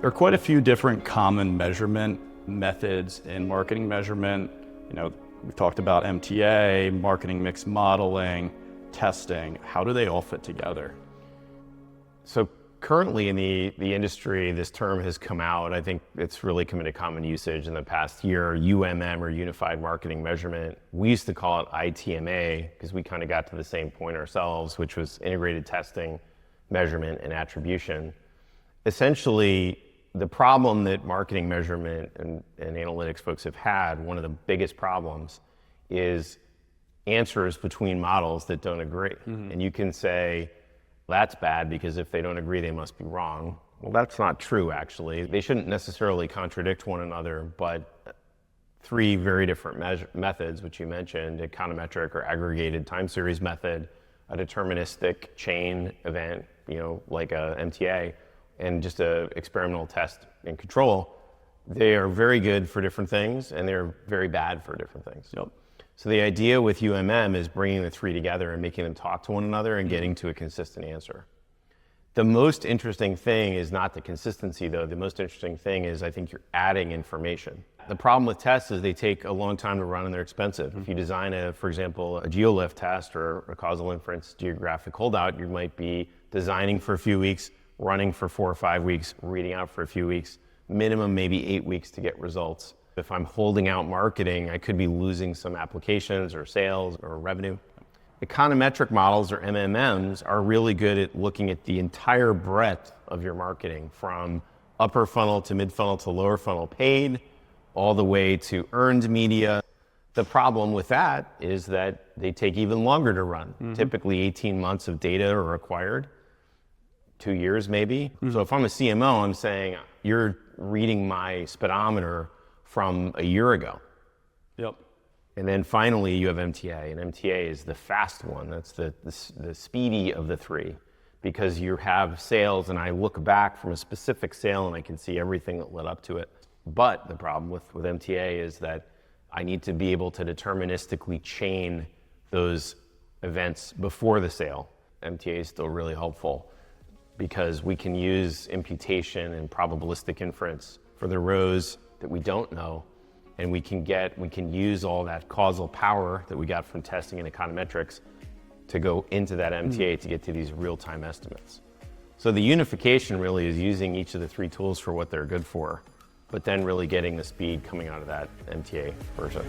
There are quite a few different common measurement methods in marketing measurement. We've talked about MTA, marketing mix modeling, testing. How do they all fit together? So currently in the industry, this term has come out. I think it's really come into common usage in the past year, UMM, or Unified Marketing Measurement. We used to call it ITMA because we kind of got to the same point ourselves, which was integrated testing, measurement, and attribution. Essentially, the problem that marketing measurement and analytics folks have had, one of the biggest problems, is answers between models that don't agree. Mm-hmm. And you can say, that's bad because if they don't agree, they must be wrong. Well, that's not true, actually. They shouldn't necessarily contradict one another, but three very different methods, which you mentioned, econometric or aggregated time series method, a deterministic chain event, like a MTA, and just a experimental test and control. They are very good for different things, and they're very bad for different things. Yep. So the idea with UMM is bringing the three together and making them talk to one another and getting to a consistent answer. The most interesting thing is not the consistency, though. The most interesting thing is I think you're adding information. The problem with tests is they take a long time to run and they're expensive. Mm-hmm. If you design, for example, a geolift test or a causal inference geographic holdout, you might be designing for a few weeks, running for 4 or 5 weeks, reading out for a few weeks, minimum maybe 8 weeks to get results. If I'm holding out marketing, I could be losing some applications or sales or revenue. Econometric models, or MMMs, are really good at looking at the entire breadth of your marketing, from upper funnel to mid funnel to lower funnel paid, all the way to earned media. The problem with that is that they take even longer to run. Mm-hmm. Typically 18 months of data are required, 2 years maybe. Mm-hmm. So if I'm a CMO, I'm saying, you're reading my speedometer from a year ago. Yep. And then finally you have MTA, and MTA is the fast one. That's the speedy of the three, because you have sales and I look back from a specific sale and I can see everything that led up to it. But the problem with MTA is that I need to be able to deterministically chain those events before the sale. MTA is still really helpful because we can use imputation and probabilistic inference for the rows that we don't know, and we can use all that causal power that we got from testing and econometrics to go into that MTA to get to these real-time estimates. So the unification really is using each of the three tools for what they're good for, but then really getting the speed coming out of that MTA version.